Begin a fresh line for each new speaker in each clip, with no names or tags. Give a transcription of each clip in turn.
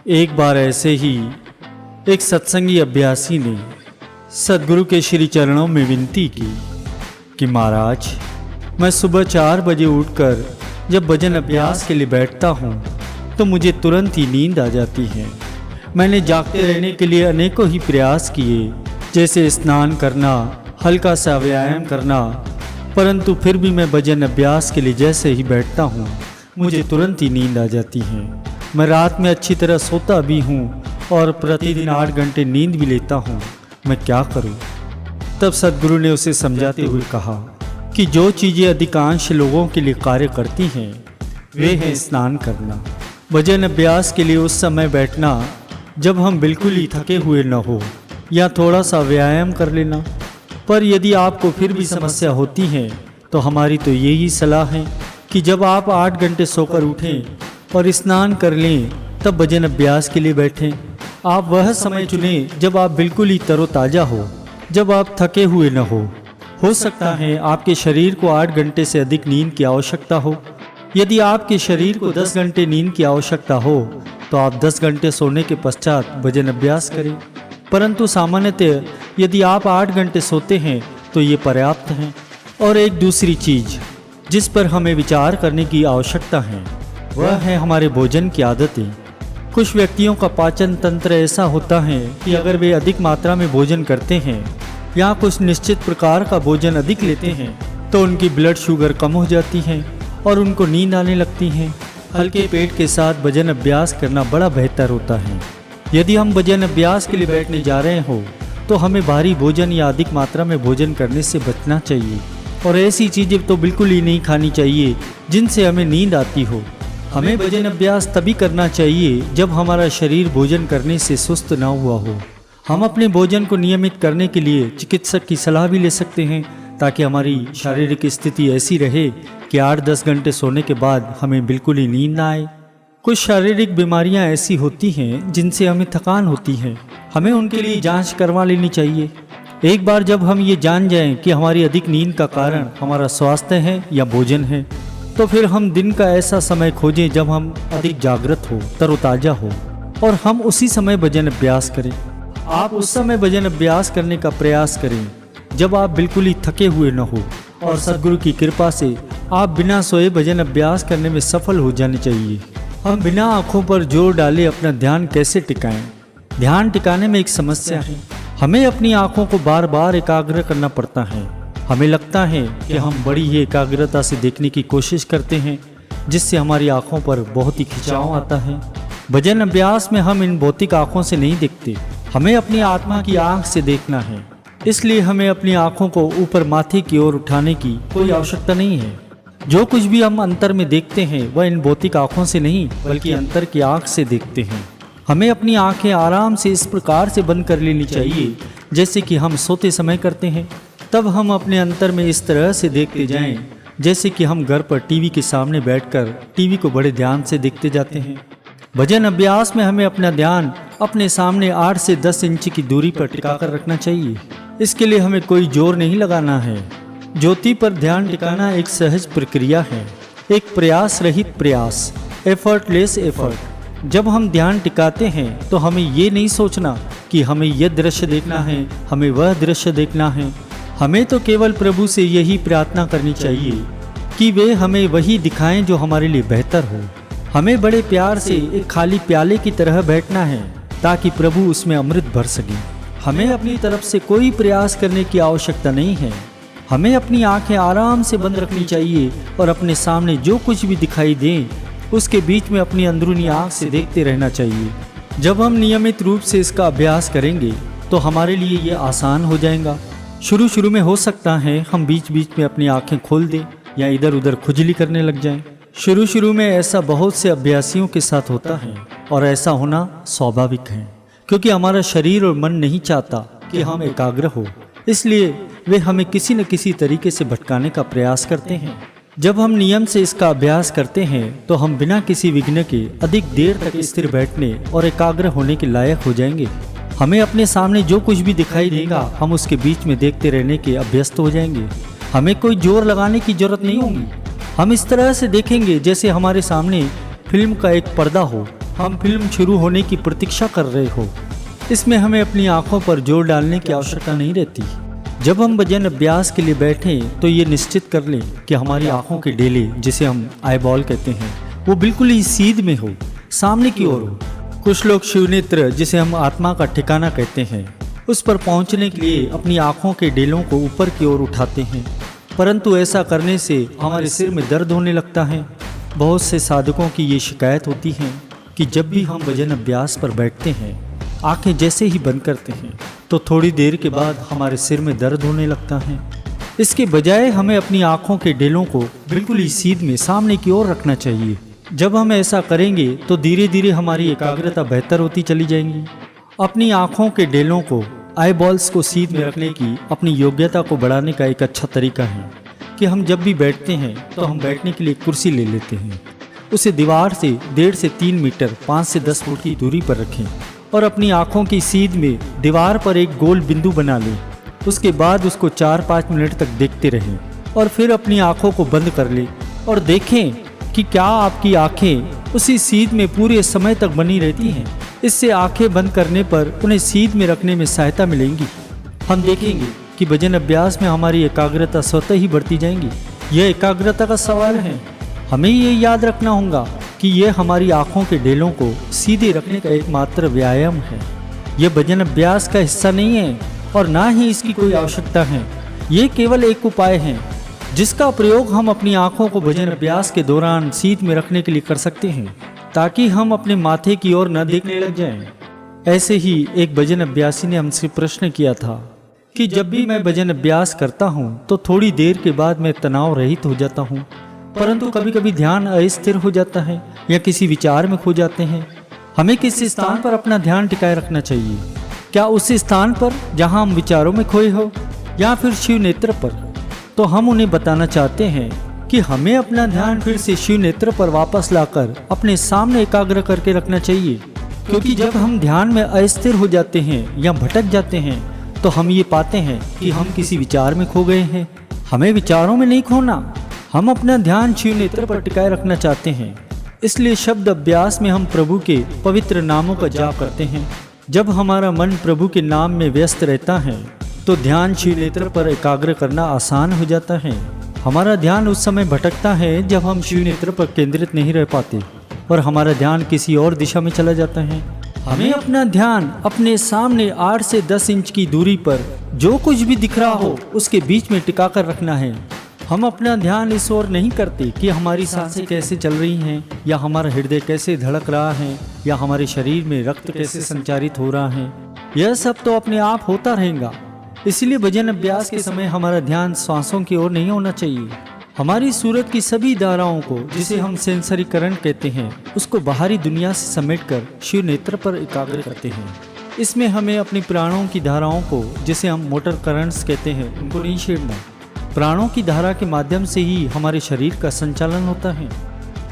एक बार ऐसे ही एक सत्संगी अभ्यासी ने सद्गुरु के श्री चरणों में विनती की कि महाराज, मैं सुबह 4 बजे उठकर जब भजन अभ्यास के लिए बैठता हूँ तो मुझे तुरंत ही नींद आ जाती है। मैंने जागते रहने के लिए अनेकों ही प्रयास किए, जैसे स्नान करना, हल्का सा व्यायाम करना, परंतु फिर भी मैं भजन अभ्यास के लिए जैसे ही बैठता हूँ मुझे तुरंत ही नींद आ जाती है। मैं रात में अच्छी तरह सोता भी हूँ और प्रतिदिन 8 घंटे नींद भी लेता हूँ। मैं क्या करूँ? तब सद्गुरु ने उसे समझाते हुए कहा कि जो चीज़ें अधिकांश लोगों के लिए कार्य करती हैं वे हैं स्नान करना, भजन अभ्यास के लिए उस समय बैठना जब हम बिल्कुल ही थके हुए न हो, या थोड़ा सा व्यायाम कर लेना। पर यदि आपको फिर भी समस्या होती है तो हमारी तो यही सलाह है कि जब आप 8 घंटे सोकर उठें और स्नान कर लें तब भजन अभ्यास के लिए बैठें। आप वह समय चुनें जब आप बिल्कुल ही तरोताज़ा हो, जब आप थके हुए न हो सकता है आपके शरीर को 8 घंटे से अधिक नींद की आवश्यकता हो। यदि आपके शरीर को 10 घंटे नींद की आवश्यकता हो तो आप 10 घंटे सोने के पश्चात भजन अभ्यास करें, परंतु सामान्यतः यदि आप 8 घंटे सोते हैं तो ये पर्याप्त है। और एक दूसरी चीज़ जिस पर हमें विचार करने की आवश्यकता है वह है हमारे भोजन की आदतें। कुछ व्यक्तियों का पाचन तंत्र ऐसा होता है कि अगर वे अधिक मात्रा में भोजन करते हैं या कुछ निश्चित प्रकार का भोजन अधिक लेते हैं तो उनकी ब्लड शुगर कम हो जाती है और उनको नींद आने लगती है। हल्के पेट के साथ भजन अभ्यास करना बड़ा बेहतर होता है। यदि हम भजन अभ्यास के लिए बैठने जा रहे हो तो हमें भारी भोजन या अधिक मात्रा में भोजन करने से बचना चाहिए और ऐसी चीज़ें तो बिल्कुल ही नहीं खानी चाहिए जिनसे हमें नींद आती हो। हमें भजन अभ्यास तभी करना चाहिए जब हमारा शरीर भोजन करने से सुस्त ना हुआ हो। हम अपने भोजन को नियमित करने के लिए चिकित्सक की सलाह भी ले सकते हैं ताकि हमारी शारीरिक स्थिति ऐसी रहे कि 8-10 घंटे सोने के बाद हमें बिल्कुल ही नींद ना आए। कुछ शारीरिक बीमारियां ऐसी होती हैं जिनसे हमें थकान होती है, हमें उनके लिए जांच करवा लेनी चाहिए। एक बार जब हम ये जान जाएं कि हमारी अधिक नींद का कारण हमारा स्वास्थ्य है या भोजन है, तो फिर हम दिन का ऐसा समय खोजें जब हम अधिक जागृत हो, तरोताज़ा हो, और हम उसी समय भजन अभ्यास करें। आप उस समय भजन अभ्यास करने का प्रयास करें जब आप बिल्कुल ही थके हुए न हो, और सद्गुरु की कृपा से आप बिना सोए भजन अभ्यास करने में सफल हो जाने चाहिए। हम बिना आँखों पर जोर डाले अपना ध्यान कैसे टिकाएं? ध्यान टिकाने में एक समस्या है। हमें अपनी आँखों को बार बार एकाग्र करना पड़ता है। हमें लगता है कि हम बड़ी ही एकाग्रता से देखने की कोशिश करते हैं जिससे हमारी आँखों पर बहुत ही खिंचाव आता है। भजन अभ्यास में हम इन भौतिक आँखों से नहीं देखते, हमें अपनी आत्मा की आँख से देखना है। इसलिए हमें अपनी आँखों को ऊपर माथे की ओर उठाने की कोई आवश्यकता नहीं है। जो कुछ भी हम अंतर में देखते हैं वह इन भौतिक आँखों से नहीं बल्कि अंतर की आँख से देखते हैं। हमें अपनी आँखें आराम से इस प्रकार से बंद कर लेनी चाहिए जैसे कि हम सोते समय करते हैं। तब हम अपने अंतर में इस तरह से देखते जाएं जैसे कि हम घर पर टीवी के सामने बैठकर टीवी को बड़े ध्यान से देखते जाते हैं। भजन अभ्यास में हमें अपना ध्यान अपने सामने 8 से 10 इंच की दूरी पर टिकाकर रखना चाहिए। इसके लिए हमें कोई जोर नहीं लगाना है। ज्योति पर ध्यान टिकाना एक सहज प्रक्रिया है, एक प्रयास रहित प्रयास, एफर्टलेस एफर्ट। जब हम ध्यान टिकाते हैं तो हमें ये नहीं सोचना कि हमें यह दृश्य देखना है, हमें वह दृश्य देखना है। हमें तो केवल प्रभु से यही प्रार्थना करनी चाहिए कि वे हमें वही दिखाएं जो हमारे लिए बेहतर हो। हमें बड़े प्यार से एक खाली प्याले की तरह बैठना है ताकि प्रभु उसमें अमृत भर सके। हमें अपनी तरफ से कोई प्रयास करने की आवश्यकता नहीं है। हमें अपनी आंखें आराम से बंद रखनी चाहिए और अपने सामने जो कुछ भी दिखाई दें उसके बीच में अपनी अंदरूनी आंख से देखते रहना चाहिए। जब हम नियमित रूप से इसका अभ्यास करेंगे तो हमारे लिए ये आसान हो जाएगा। शुरू में हो सकता है हम बीच बीच में अपनी आंखें खोल दें या इधर उधर खुजली करने लग जाएं। शुरू में ऐसा बहुत से अभ्यासियों के साथ होता है और ऐसा होना स्वाभाविक है क्योंकि हमारा शरीर और मन नहीं चाहता कि हम एकाग्र हो, इसलिए वे हमें किसी न किसी तरीके से भटकाने का प्रयास करते हैं। जब हम नियम से इसका अभ्यास करते हैं तो हम बिना किसी विघ्न के अधिक देर तक स्थिर बैठने और एकाग्र होने के लायक हो जाएंगे। हमें अपने सामने जो कुछ भी दिखाई देगा हम उसके बीच में देखते रहने के अभ्यस्त हो जाएंगे। हमें कोई जोर लगाने की जरूरत नहीं होगी। हम इस तरह से देखेंगे जैसे हमारे सामने फिल्म का एक पर्दा हो हम फिल्म शुरू होने की प्रतीक्षा कर रहे हो। इसमें हमें अपनी आंखों पर जोर डालने की आवश्यकता नहीं रहती। जब हम भजन अभ्यास के लिए बैठें तो ये निश्चित कर लें कि हमारी आंखों के डेले, जिसे हम आई बॉल कहते हैं, वो बिल्कुल ही सीध में हो, सामने की ओर हो। कुछ लोग शिव नेत्र, जिसे हम आत्मा का ठिकाना कहते हैं, उस पर पहुंचने के लिए अपनी आंखों के डेलों को ऊपर की ओर उठाते हैं, परंतु ऐसा करने से हमारे सिर में दर्द होने लगता है। बहुत से साधकों की ये शिकायत होती है कि जब भी हम भजन अभ्यास पर बैठते हैं, आंखें जैसे ही बंद करते हैं तो थोड़ी देर के बाद हमारे सिर में दर्द होने लगता है। इसके बजाय हमें अपनी आंखों के डेलों को बिल्कुल ही सीध में सामने की ओर रखना चाहिए। जब हम ऐसा करेंगे तो धीरे धीरे हमारी एकाग्रता बेहतर होती चली जाएगी। अपनी आंखों के डेलों को, आई बॉल्स को सीध में रखने की अपनी योग्यता को बढ़ाने का एक अच्छा तरीका है कि हम जब भी बैठते हैं तो हम बैठने के लिए कुर्सी ले लेते हैं, उसे दीवार से 1.5 से 3 मीटर 5 से 10 फुट की दूरी पर रखें और अपनी आंखों की सीध में दीवार पर एक गोल बिंदु बना लें। उसके बाद उसको 4-5 मिनट तक देखते रहें और फिर अपनी आंखों को बंद कर लें और देखें कि क्या आपकी आंखें उसी सीध में पूरे समय तक बनी रहती हैं। इससे आंखें बंद करने पर उन्हें सीध में रखने में सहायता मिलेगी। हम देखेंगे कि भजन अभ्यास में हमारी एकाग्रता स्वतः ही बढ़ती जाएंगी। यह एकाग्रता का सवाल है। हमें ये याद रखना होगा कि यह हमारी आंखों के डेलों को सीधे रखने का एकमात्र व्यायाम है। यह भजन अभ्यास का हिस्सा नहीं है और ना ही इसकी कोई आवश्यकता है। ये केवल एक उपाय है जिसका प्रयोग हम अपनी आंखों को भजन अभ्यास के दौरान सीध में रखने के लिए कर सकते हैं, ताकि हम अपने माथे की ओर न देखने लग जाएं। ऐसे ही एक भजन अभ्यासी ने हमसे प्रश्न किया था कि जब भी मैं भजन अभ्यास करता हूँ तो थोड़ी देर के बाद मैं तनाव रहित हो जाता हूँ, परंतु कभी कभी ध्यान अस्थिर हो जाता है या किसी विचार में खो जाते हैं। हमें किस स्थान पर अपना ध्यान टिकाए रखना चाहिए? क्या उस स्थान पर जहाँ हम विचारों में खोए हो, या फिर शिव नेत्र पर? तो हम उन्हें बताना चाहते हैं कि हमें अपना ध्यान फिर से शिव नेत्र पर वापस लाकर अपने सामने एकाग्र करके रखना चाहिए, क्योंकि जब हम ध्यान में अस्थिर हो जाते हैं या भटक जाते हैं तो हम ये पाते हैं कि हम किसी विचार में खो गए हैं। हमें विचारों में नहीं खोना, हम अपना ध्यान शिव नेत्र पर टिकाए रखना चाहते हैं। इसलिए शब्द अभ्यास में हम प्रभु के पवित्र नामों का जाप करते हैं। जब हमारा मन प्रभु के नाम में व्यस्त रहता है तो ध्यान शिव नेत्र पर एकाग्र करना आसान हो जाता है। हमारा ध्यान उस समय भटकता है जब हम शिव नेत्र पर केंद्रित नहीं रह पाते और हमारा ध्यान किसी और दिशा में चला जाता है। हमें अपना ध्यान अपने सामने 8 से 10 इंच की दूरी पर जो कुछ भी दिख रहा हो उसके बीच में टिका कर रखना है। हम अपना ध्यान इस ओर नहीं करते कि हमारी सांसें कैसे चल रही हैं, या हमारा हृदय कैसे धड़क रहा है, या हमारे शरीर में रक्त कैसे संचारित हो रहा है। यह सब तो अपने आप होता रहेगा। इसलिए भजन अभ्यास के समय हमारा ध्यान श्वासों की ओर नहीं होना चाहिए। हमारी सूरत की सभी धाराओं को, जिसे हम सेंसरी करंट कहते हैं, उसको बाहरी दुनिया से समेटकर शिव नेत्र पर एकाग्र करते हैं। इसमें हमें अपनी प्राणों की धाराओं को, जिसे हम मोटर करंट्स कहते हैं, उनको नहीं छेड़ना। प्राणों की धारा के माध्यम से ही हमारे शरीर का संचालन होता है।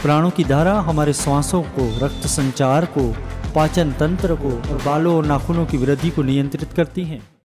प्राणों की धारा हमारे श्वासों को, रक्त संचार को, पाचन तंत्र को और बालों और नाखूनों की वृद्धि को नियंत्रित करती हैं।